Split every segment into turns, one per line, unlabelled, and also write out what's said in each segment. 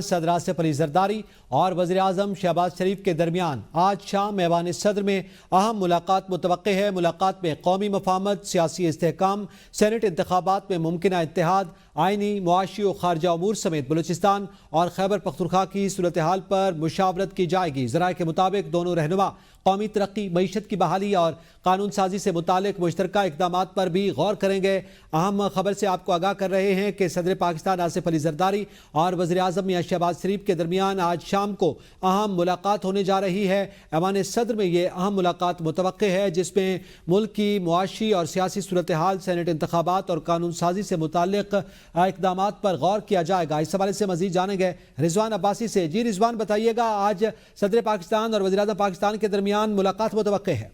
صدر آصف علی زرداری اور وزیر اعظم شہباز شریف کے درمیان آج شام ایوان صدر میں اہم ملاقات متوقع ہے۔ ملاقات میں قومی مفاہمت، سیاسی استحکام، سینٹ انتخابات میں ممکنہ اتحاد، آئینی، معاشی و خارجہ امور سمیت بلوچستان اور خیبر پختونخوا کی صورتحال پر مشاورت کی جائے گی۔ ذرائع کے مطابق دونوں رہنما قومی ترقی، معیشت کی بحالی اور قانون سازی سے متعلق مشترکہ اقدامات پر بھی غور کریں گے۔ اہم خبر سے آپ کو آگاہ کر رہے ہیں کہ صدر پاکستان آصف علی زرداری اور وزیر اعظم میاں شہباز شریف کے درمیان آج شام کو اہم ملاقات ہونے جا رہی ہے۔ ایوان صدر میں یہ اہم ملاقات متوقع ہے، جس میں ملک کی معاشی اور سیاسی صورتحال، سینٹ انتخابات اور قانون سازی سے متعلق اقدامات پر غور کیا جائے گا۔ اس حوالے سے مزید جانیں گے رضوان عباسی سے۔ جی رضوان، بتائیے گا، آج صدر پاکستان اور وزیر اعظم پاکستان کے درمیان ملاقات متوقع ہے۔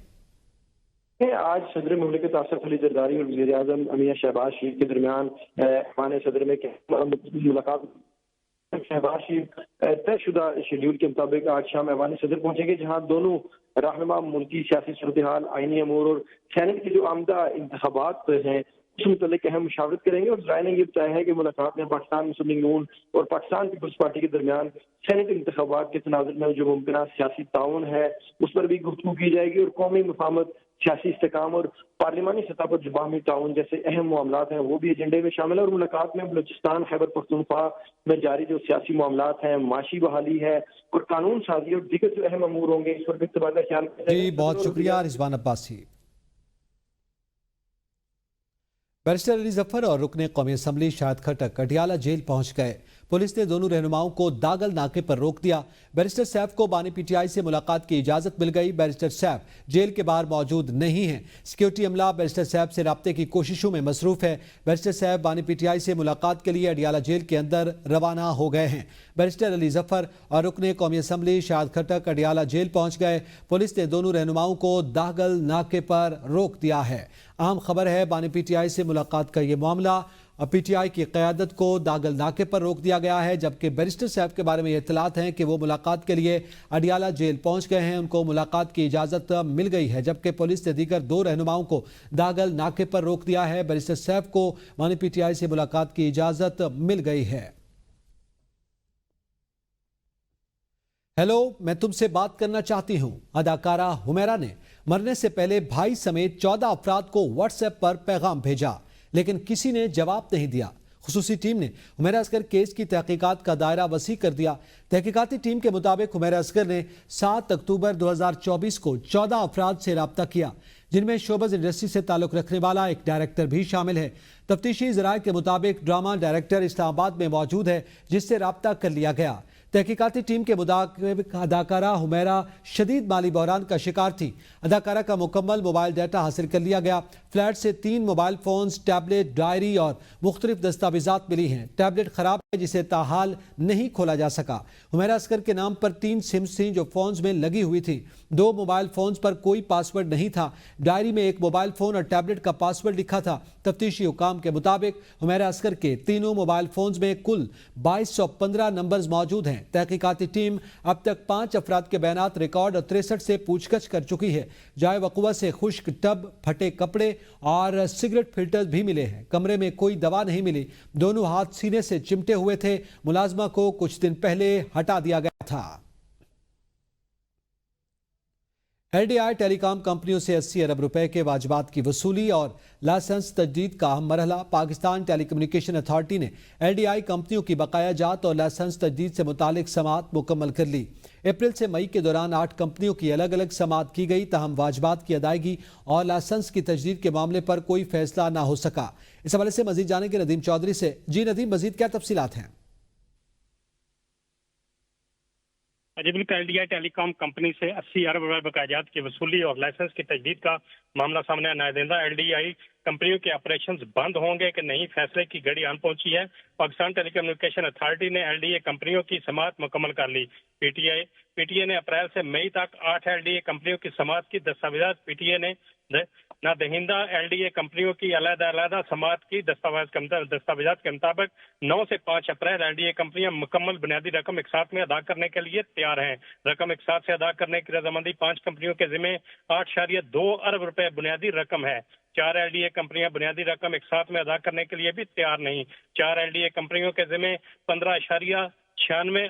آج صدر مملکت آصف علی زرداری اور وزیر اعظم میاں شہباز شریف کے درمیان ایوان صدر میں ملاقات۔ شہباز شریف طے شدہ شیڈول کے مطابق آج شام ایوان صدر پہنچیں گے، جہاں دونوں رہنما ملکی سیاسی صورتحال، آئینی امور اور سینٹ کے جو آمدہ انتخابات ہیں اس متعلق اہم مشاورت کریں گے۔ اور ذرائع نے یہ بتایا ہے کہ ملاقات میں پاکستان مسلم لیگ نون اور پاکستان پیپلز پارٹی کے درمیان سینٹ انتخابات کے تناظر میں جو ممکنہ سیاسی تعاون ہے اس پر بھی گفتگو کی جائے گی، اور قومی مفاہمت، سیاسی استحکام اور پارلیمانی سطح پر جو باہمی تعاون جیسے اہم معاملات ہیں وہ بھی ایجنڈے میں شامل ہے۔ اور ملاقات میں بلوچستان، خیبر پختونخوا میں جاری جو سیاسی معاملات ہیں، معاشی بحالی ہے اور قانون سازی اور دیگر جو اہم امور ہوں گے اس پر بھی تبادلہ خیال کیا جائے گا۔
جی بہت شکریہ رضوان عباسی۔ بیرسٹر علی ظفر اور رکن قومی اسمبلی شاہد خٹک اڈیالہ جیل پہنچ گئے۔ پولیس نے دونوں رہنماؤں کو داگل ناکے پر روک دیا۔ بیرسٹر سیف کو بانی پی ٹی آئی سے ملاقات کی اجازت مل گئی۔ بیرسٹر سیف جیل کے باہر موجود نہیں ہیں۔ سیکیورٹی عملہ بیرسٹر سیف سے رابطے کی کوششوں میں مصروف ہے۔ بیرسٹر سیف بانی پی ٹی آئی سے ملاقات کے لیے اڈیالہ جیل کے اندر روانہ ہو گئے ہیں۔ بیرسٹر علی ظفر اور رکن قومی اسمبلی شاہد خٹک اڈیالہ جیل پہنچ گئے۔ پولیس نے دونوں رہنماؤں کو داگل ناکے پر روک دیا ہے۔ اہم خبر ہے، بانی پی ٹی آئی سے ملاقات کا یہ معاملہ، پی ٹی آئی کی قیادت کو داگل ناکے پر روک دیا گیا ہے، جبکہ بیرسٹر صاحب کے بارے میں یہ اطلاعات ہیں کہ وہ ملاقات کے لیے اڈیالہ جیل پہنچ گئے ہیں، ان کو ملاقات کی اجازت مل گئی ہے، جبکہ پولیس نے دیگر دو رہنماؤں کو داگل ناکے پر روک دیا ہے۔ بیرسٹر صاحب کو بانی پی ٹی آئی سے ملاقات کی اجازت مل گئی ہے۔ ہیلو، میں تم سے بات کرنا چاہتی ہوں۔ اداکارہ حمیرہ نے مرنے سے پہلے بھائی سمیت 14 افراد کو واٹس ایپ پر پیغام بھیجا، لیکن کسی نے جواب نہیں دیا۔ خصوصی ٹیم نے حمیرہ اصغر کیس کی تحقیقات کا دائرہ وسیع کر دیا۔ تحقیقاتی ٹیم کے مطابق حمیرہ اصغر نے 7 اکتوبر 2024 کو 14 افراد سے رابطہ کیا، جن میں شوبز انڈسٹری سے تعلق رکھنے والا ایک ڈائریکٹر بھی شامل ہے۔ تفتیشی ذرائع کے مطابق ڈرامہ ڈائریکٹر اسلام آباد میں موجود ہے، جس سے رابطہ کر لیا گیا۔ تحقیقاتی ٹیم کے مطابق اداکارہ حمیرہ شدید مالی بحران کا شکار تھی۔ اداکارہ کا مکمل موبائل ڈیٹا حاصل کر لیا گیا۔ فلیٹ سے 3 موبائل فونز، ٹیبلٹ، ڈائری اور مختلف دستاویزات ملی ہیں۔ ٹیبلٹ خراب ہے، جسے تاحال نہیں کھولا جا سکا۔ حمیرہ اصغر کے نام پر 3 سمز تھیں جو فونز میں لگی ہوئی تھی۔ 2 موبائل فونز پر کوئی پاسورڈ نہیں تھا۔ ڈائری میں ایک موبائل فون اور ٹیبلٹ کا پاسورڈ لکھا تھا۔ تفتیشی حکام کے مطابق حمیرہ اصغر کے تینوں موبائل فونز میں کل 2215 نمبرز موجود ہیں۔ تحقیقاتی ٹیم اب تک 5 افراد کے بیانات ریکارڈ اور 63 سے پوچھ گچھ کر چکی ہے۔ جائے وقوع سے خشک ٹب، پھٹے کپڑے اور سگریٹ فلٹرز بھی ملے ہیں۔ کمرے میں کوئی دوا نہیں ملی۔ دونوں ہاتھ سینے سے چمٹے ہوئے تھے۔ ملازمہ کو کچھ دن پہلے ہٹا دیا گیا تھا۔ ایل ڈی آئی ٹیلی کام کمپنیوں سے 80 ارب روپے کے واجبات کی وصولی اور لائسنس تجدید کا اہم مرحلہ۔ پاکستان ٹیلی کمیونیکیشن اتھارٹی نے ایل ڈی آئی کمپنیوں کی بقایا جات اور لائسنس تجدید سے متعلق سماعت مکمل کر لی۔ اپریل سے مئی کے دوران 8 کمپنیوں کی الگ الگ سماعت کی گئی، تاہم واجبات کی ادائیگی اور لائسنس کی تجدید کے معاملے پر کوئی فیصلہ نہ ہو سکا۔ اس حوالے سے مزید جانیں گے ندیم چودھری سے۔ جی ندیم، مزید کیا تفصیلات ہیں؟
L D I telecom کمپنی سے 80 ارب روپے بقایا جات کی وصولی اور لائسنس کی تجدید کا معاملہ سامنے نمائندہ ایل ڈی آئی کمپنیوں کے آپریشنز بند ہوں گے کہ نہیں، فیصلے کی گھڑی آن پہنچی ہے۔ پاکستان ٹیلی کمیونیکیشن اتھارٹی نے ایل ڈی اے کمپنیوں کی سماعت مکمل کر لی۔ پی ٹی اے نے اپریل سے مئی تک 8 ایل ڈی اے کمپنیوں کی سماعت کی۔ دستاویزات پی ٹی اے نے نہ دہندہ ایل ڈی اے کمپنیوں کی علیحدہ سماعت کی۔ دستاویزات کے مطابق 9 سے 5 اپریل ایل ڈی اے کمپنیاں مکمل بنیادی رقم ایک ساتھ میں ادا کرنے کے لیے تیار ہیں۔ رقم ایک ساتھ سے ادا کرنے کی رضامندی 5 کمپنیوں کے ذمہ 8.2 ارب روپے بنیادی رقم ہے۔ 4 ایل ڈی اے کمپنیاں بنیادی رقم ایک ساتھ میں ادا کرنے کے لیے بھی تیار نہیں۔ 4 ایل ڈی اے کمپنیوں کے ذمہ 15.6 96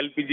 LPG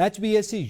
HVAC